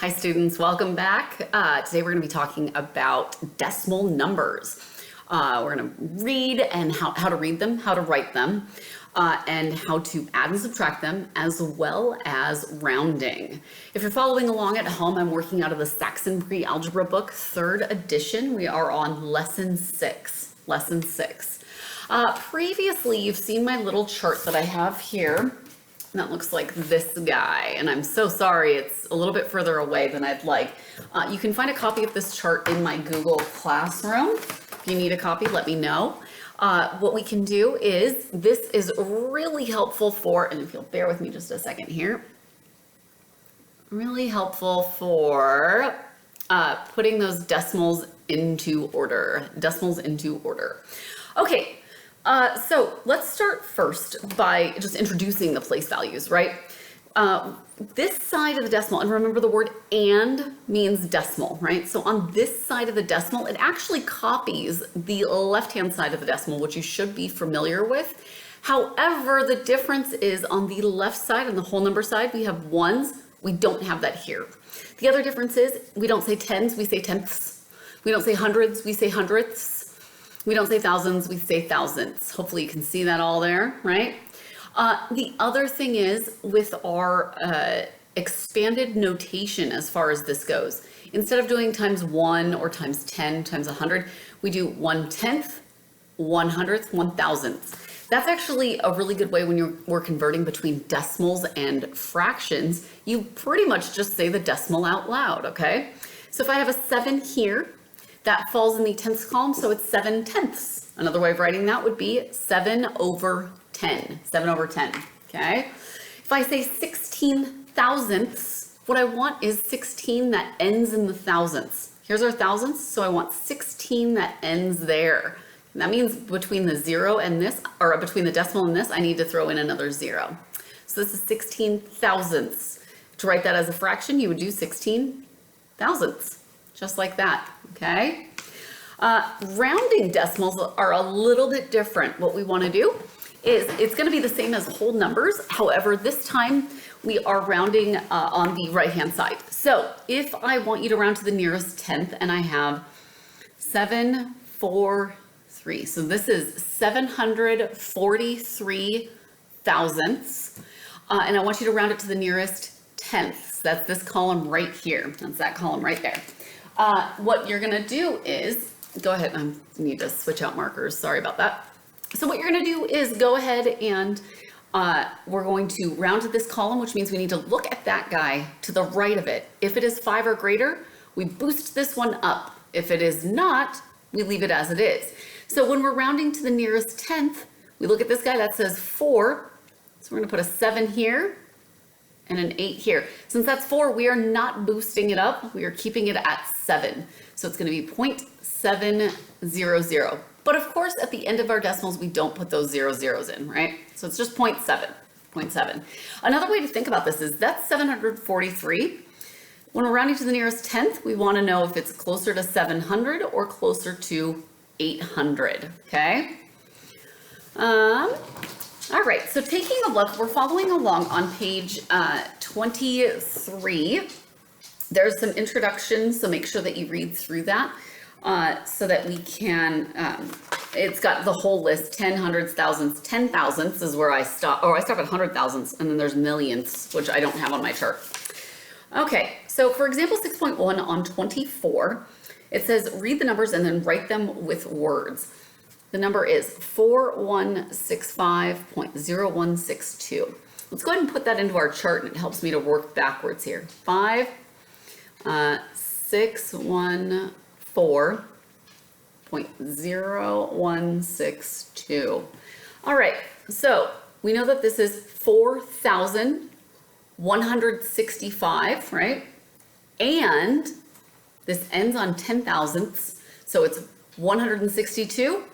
Hi students, welcome back. Today we're going to be talking about decimal numbers. We're going to read and how to read them, how to write them, and how to add and subtract them, as well as rounding. If you're following along at home, I'm working out of the Saxon Pre Algebra book, 3rd edition. We are on lesson 6. Previously, you've seen my little chart that I have here. That looks like this guy, and I'm so sorry it's a little bit further away than I'd like. You can find a copy of this chart in my Google Classroom. If you need a copy, let me know. What we can do is, this is really helpful for, and if you'll bear with me just a second here, really helpful for putting those decimals into order. Okay. So let's start first by just introducing the place values, right? This side of the decimal, and remember the word and means decimal, right? So on this side of the decimal, it actually copies the left-hand side of the decimal, which you should be familiar with. However, the difference is on the left side, on the whole number side, we have ones. We don't have that here. The other difference is we don't say tens, we say tenths. We don't say hundreds, we say hundredths. We don't say thousands, we say thousandths. Hopefully you can see that all there, right? The other thing is with our expanded notation as far as this goes, instead of doing times 1 or times 10 times 100, we do 1/10, 1/100th, 1,000th. That's actually a really good way when we're converting between decimals and fractions. You pretty much just say the decimal out loud, okay? So if I have a 7 here, that falls in the tenths column, so it's 7/10. Another way of writing that would be 7/10. 7/10, okay? If I say 16 thousandths, what I want is 16 that ends in the thousandths. Here's our thousandths, so I want 16 that ends there. And that means between the 0 and this, or between the decimal and this, I need to throw in another 0. So this is 16 thousandths. To write that as a fraction, you would do 16 thousandths. Just like that, okay? Rounding decimals are a little bit different. What we want to do is, it's going to be the same as whole numbers. However, this time we are rounding on the right-hand side. So if I want you to round to the nearest tenth, and I have 743, so this is 743 thousandths, and I want you to round it to the nearest tenths. That's this column right here. That's that column right there. What you're gonna do is, go ahead, I need to switch out markers, sorry about that. So what you're gonna do is go ahead and we're going to round to this column, which means we need to look at that guy to the right of it. If it is 5 or greater, we boost this one up. If it is not, we leave it as it is. So when we're rounding to the nearest tenth, we look at this guy that says 4, so we're gonna put a 7 here, and an 8 here. Since that's 4, we are not boosting it up. We are keeping it at 7. So it's going to be 0.700. But of course, at the end of our decimals, we don't put those 0 in, right? So it's just 0.7. Another way to think about this is that's 743. When we're rounding to the nearest tenth, we want to know if it's closer to 700 or closer to 800, okay? All right, so taking a look, we're following along on page 23. There's some introductions, so make sure that you read through that so that we can, it's got the whole list, 10, hundreds, thousands, 10 thousandths is where I stop, or I stop at 100 thousandths, and then there's millionths, which I don't have on my chart. Okay, so for example 6.1 on 24, it says read the numbers and then write them with words. The number is 4165.0162. Let's go ahead and put that into our chart, and it helps me to work backwards here. 614.0162. All right, so we know that this is 4,165, right? And this ends on 10 thousandths, so it's 162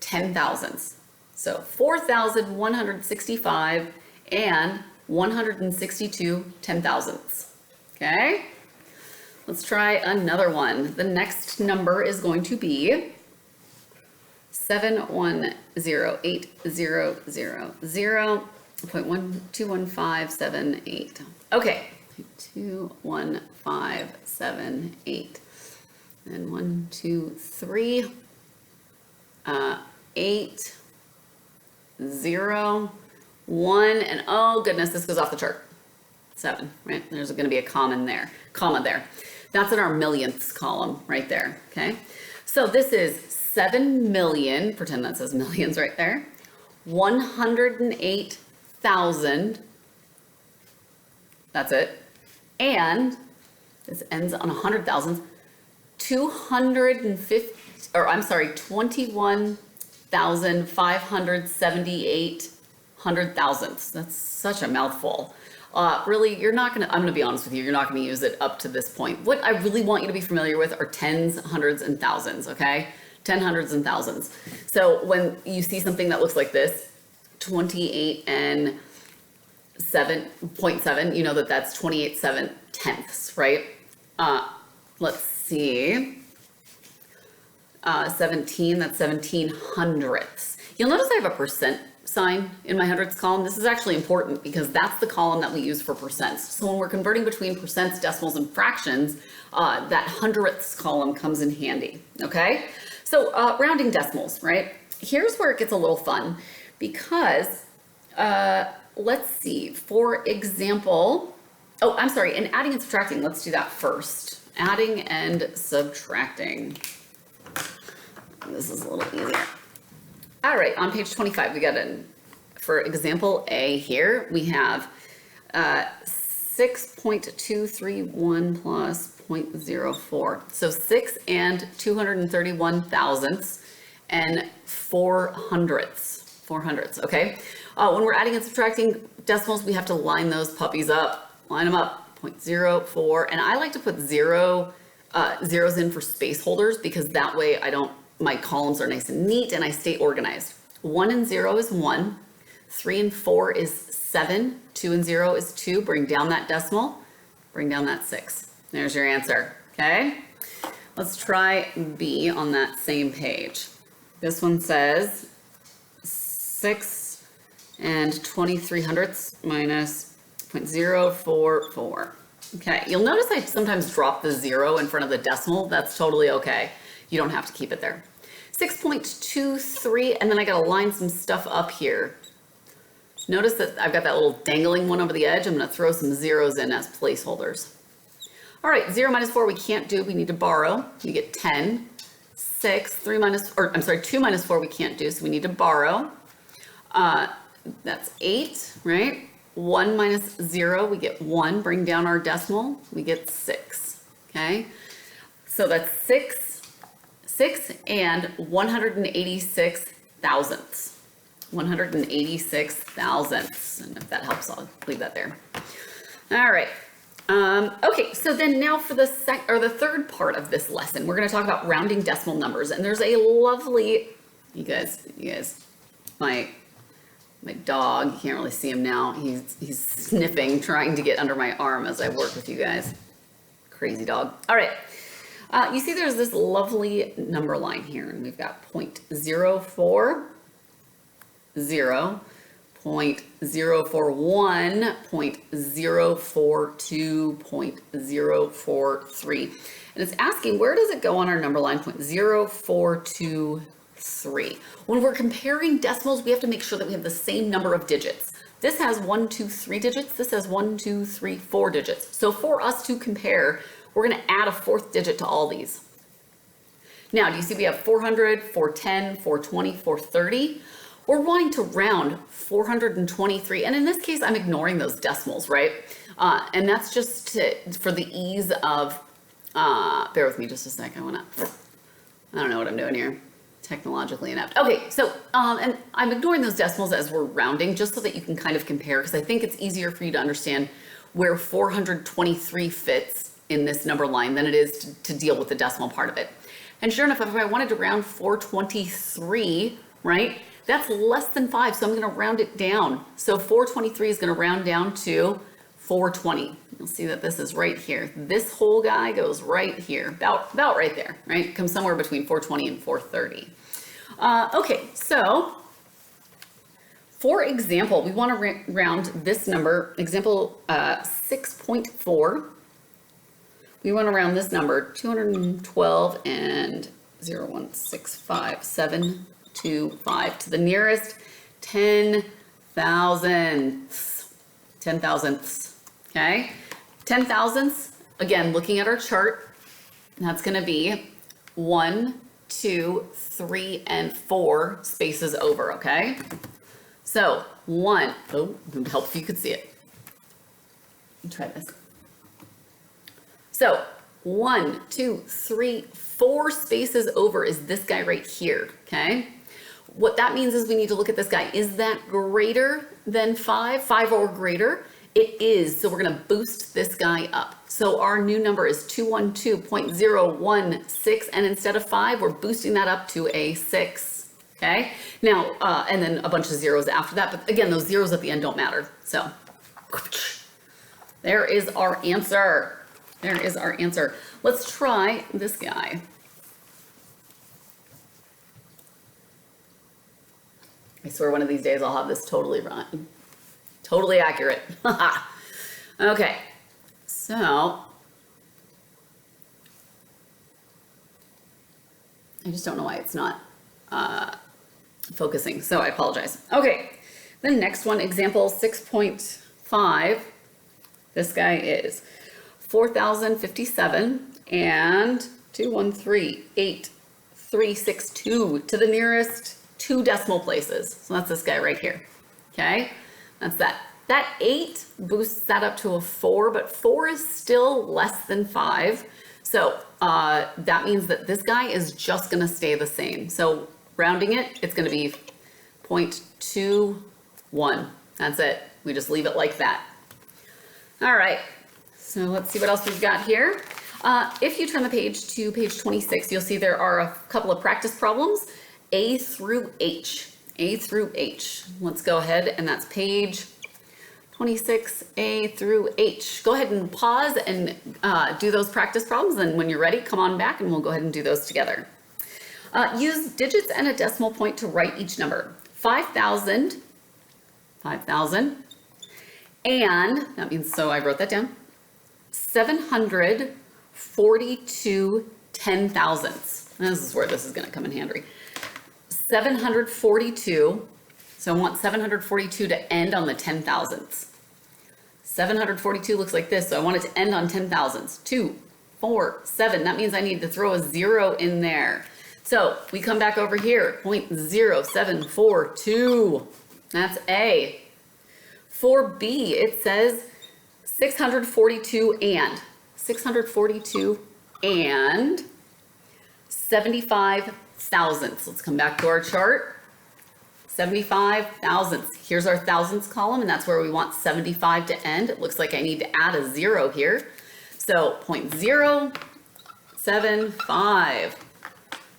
10 thousandths. So 4,165 and 162 10 thousandths. Okay, let's try another one. The next number is going to be 7108000.121578. Okay, 2, 1, 5, 7, 8. And 1, 2, 3, 8, 0, 1, and oh goodness, this goes off the chart. 7, right? There's going to be a comma there. That's in our millionths column right there, okay? So this is 7 million, pretend that says millions right there, 108,000, that's it, and this ends on 100,000, 21,578 hundred thousandths. That's such a mouthful. Really, I'm gonna be honest with you, you're not gonna use it up to this point. What I really want you to be familiar with are tens, hundreds, and thousands, okay? 10 hundreds and thousands. So when you see something that looks like this, 28 and 7.7, you know that that's 28/7, right? Let's see. 17, that's 17 hundredths. You'll notice I have a percent sign in my hundredths column. This is actually important because that's the column that we use for percents. So when we're converting between percents, decimals, and fractions, that hundredths column comes in handy, okay? So rounding decimals, right? Here's where it gets a little fun because, let's see, for example, oh, I'm sorry, and adding and subtracting, let's do that first. Adding and subtracting. This is a little easier. All right, on page 25, we got for example A here, we have 6.231 plus 0.04. So 6 and 231 thousandths and 4 hundredths, okay? When we're adding and subtracting decimals, we have to line those puppies up, line them up, 0.04, and I like to put zeros in for space holders because that way my columns are nice and neat and I stay organized. 1 and 0 is 1, 3 and 4 is 7, 2 and 0 is 2, bring down that decimal, bring down that 6. There's your answer, okay? Let's try B on that same page. This one says 6 and 23 hundredths minus 0.044. Okay, you'll notice I sometimes drop the 0 in front of the decimal. That's totally okay. You don't have to keep it there. 6.23, and then I gotta line some stuff up here. Notice that I've got that little dangling one over the edge. I'm gonna throw some zeros in as placeholders. All right, 0 minus 4 we can't do, we need to borrow. We get 10. 2 minus 4 we can't do, so we need to borrow. That's 8, right? 1 minus 0, we get 1. Bring down our decimal, we get 6, okay? So that's 6 and 186 thousandths. 186 thousandths, and if that helps, I'll leave that there. All right. Okay, so then now for the third part of this lesson, we're going to talk about rounding decimal numbers, and there's a lovely, you guys, my dog, you can't really see him now. He's sniffing, trying to get under my arm as I work with you guys. Crazy dog. All right. You see there's this lovely number line here, and we've got 0.040, 0.041, 0.042, 0.043. And it's asking, where does it go on our number line? 0.0423. When we're comparing decimals, we have to make sure that we have the same number of digits. This has 1, 2, 3 digits. This has 1, 2, 3, 4 digits. So for us to compare, we're going to add a 4th digit to all these. Now, do you see we have 400, 410, 420, 430? We're wanting to round 423, and in this case, I'm ignoring those decimals, right? And that's just for the ease of, bear with me just a sec, I don't know what I'm doing here, technologically inept. Okay, so, and I'm ignoring those decimals as we're rounding, just so that you can kind of compare, because I think it's easier for you to understand where 423 fits in this number line than it is to deal with the decimal part of it. And sure enough, if I wanted to round 423, right, that's less than 5, so I'm going to round it down. So 423 is going to round down to 420. You'll see that this is right here. This whole guy goes right here, about right there, right? It comes somewhere between 420 and 430. Okay, so For example, we want to round this number, example 6.4. We want to round this number 212 and 0.16575 to the nearest 10 thousandths. 10 thousandths, okay? 10 thousandths, again, looking at our chart, that's going to be 1, 2, 3, and 4 spaces over, okay? So 1, oh, it would help if you could see it. Try this. So 1, 2, 3, 4 spaces over is this guy right here, okay? What that means is we need to look at this guy. Is that greater than 5? 5 or greater? It is, so we're gonna boost this guy up. So our new number is 212.016, and instead of 5, we're boosting that up to a 6, okay? Now, and then a bunch of zeros after that, but again, those zeros at the end don't matter. So, there is our answer. There is our answer. Let's try this guy. I swear one of these days I'll have this totally wrong. Totally accurate. Okay, so I just don't know why it's not focusing, so I apologize. Okay, the next one, example 6.5. This guy is 4,057 and 2138362 to the nearest 2 decimal places. So that's this guy right here. Okay, that's that. That 8 boosts that up to a 4, but 4 is still less than 5. So that means that this guy is just going to stay the same. So rounding it, it's going to be 0.21. That's it. We just leave it like that. All right. So let's see what else we've got here. If you turn the page to page 26, you'll see there are a couple of practice problems, A through H. A through H. Let's go ahead, and that's page 26, A through H. Go ahead and pause and do those practice problems, and when you're ready, come on back and we'll go ahead and do those together. Use digits and a decimal point to write each number. 5,000, 5,000, and that means, so I wrote that down, 742 ten thousandths. This is where this is going to come in handy. 742, so I want 742 to end on the 10 thousandths. 742 looks like this, so I want it to end on 10 thousandths. 2, 4, 7, that means I need to throw a 0 in there. So we come back over here, 0.0742, that's A. For B, it says 642 and 75 thousandths. Let's come back to our chart. 75 thousandths. Here's our thousandths column, and that's where we want 75 to end. It looks like I need to add a 0 here. So 0.075.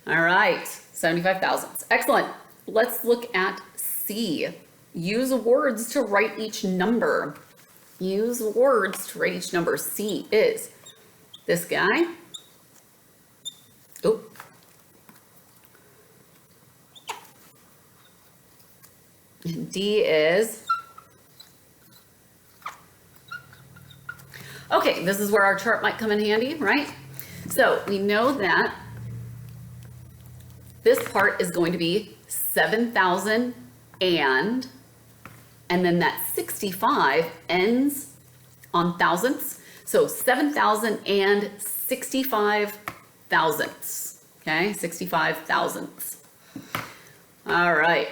All right, 75 thousandths. Excellent. Let's look at C. Use words to write each number. Use words to write each number. C is this guy. Oop. And D is, okay, this is where our chart might come in handy, right? So we know that this part is going to be 7,000 and then that 65 ends on thousandths. So 7,000 and 65 thousandths, okay? 65 thousandths. All right.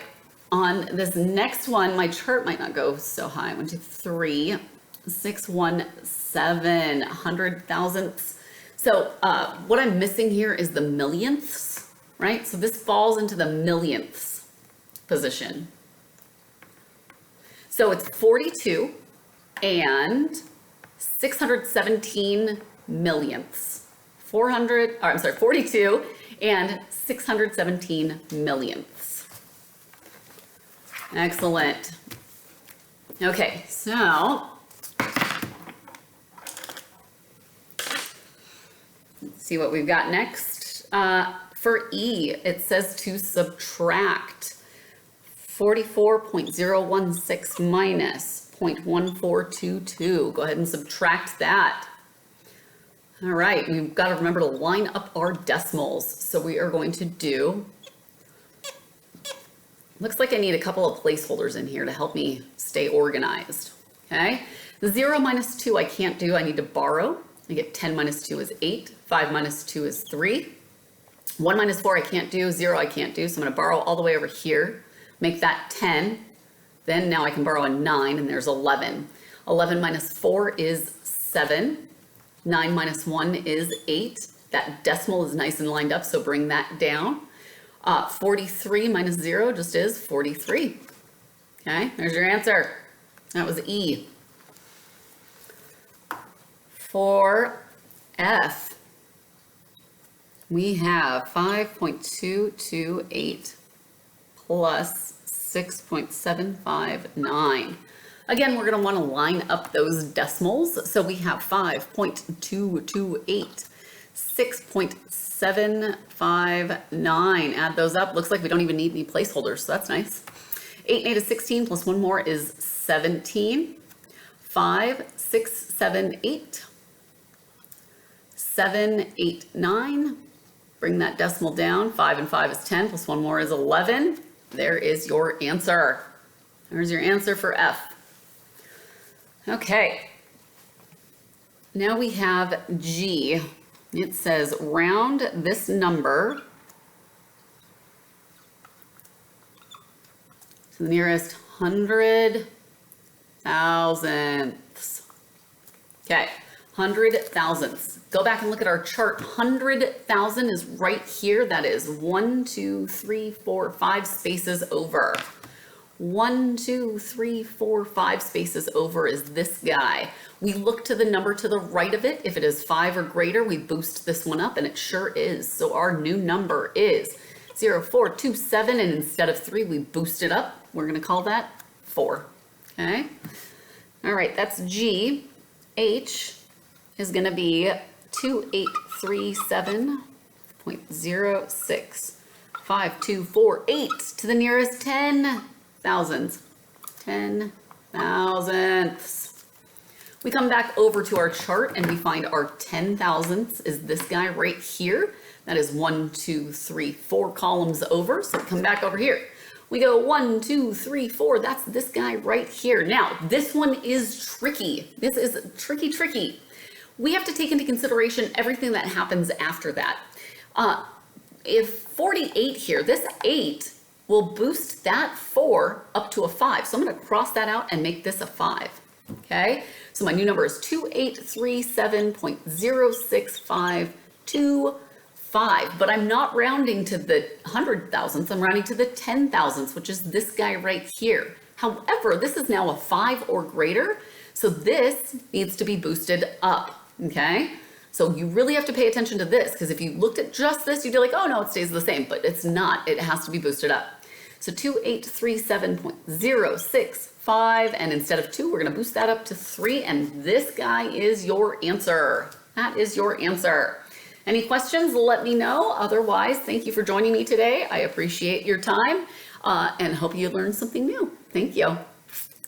On this next one, my chart might not go so high. 1, 2, 3, 617, 100 thousandths. So what I'm missing here is the millionths, right? So this falls into the millionths position. So it's 42 and 617 millionths. 42 and 617 millionths. Excellent. Okay, so let's see what we've got next. For E, it says to subtract 44.016 minus 0.1422. Go ahead and subtract that. All right, we've got to remember to line up our decimals. So we are going to do, looks like I need a couple of placeholders in here to help me stay organized. Okay, 0 minus 2 I can't do, I need to borrow. I get 10 minus 2 is 8, 5 minus 2 is 3. 1 minus 4 I can't do, 0 I can't do, so I'm going to borrow all the way over here, make that 10. Then now I can borrow a 9, and there's 11. 11 minus 4 is 7. 9 minus 1 is 8. That decimal is nice and lined up, so bring that down. 43 minus 0 just is 43. Okay, there's your answer. That was E. For F, we have 5.228 plus 6.759. Again, we're going to want to line up those decimals. So we have 5.228, 6.759. Add those up. Looks like we don't even need any placeholders, so that's nice. 8 and 8 is 16, plus 1 more is 17. 5, 6, 7, 8. 7, 8, 9. Bring that decimal down. 5 and 5 is 10, plus 1 more is 11. There is your answer. There's your answer for F. Okay. Now we have G. It says round this number to the nearest 100 thousandths. Okay, 100 thousandths. Go back and look at our chart. 100,000 is right here. That is 1, 2, 3, 4, 5 spaces over. 1, 2, 3, 4, 5 spaces over is this guy. We look to the number to the right of it. If it is 5 or greater, we boost this one up, and it sure is. So our new number is 0427, and instead of 3, we boost it up. We're going to call that 4. Okay. All right, that's G. H is going to be 2837.06. 5248 to the nearest 10 thousandths. 10 thousandths. We come back over to our chart and we find our 10 thousandths is this guy right here. That is 1, 2, 3, 4 columns over. So come back over here. We go 1, 2, 3, 4. That's this guy right here. Now, this one is tricky. This is tricky. We have to take into consideration everything that happens after that. If 48 here, this 8 will boost that 4 up to a 5. So I'm going to cross that out and make this a 5. Okay, so my new number is 2837.0652. But I'm not rounding to the 100 thousandths, I'm rounding to the 10 thousandths, which is this guy right here. However, this is now a 5 or greater, so this needs to be boosted up, okay? So you really have to pay attention to this, because if you looked at just this, you'd be like, oh no, it stays the same, but it's not, it has to be boosted up. So 2837.065, and instead of 2, we're gonna boost that up to 3, and this guy is your answer. That is your answer. Any questions, let me know. Otherwise, thank you for joining me today. I appreciate your time and hope you learned something new. Thank you.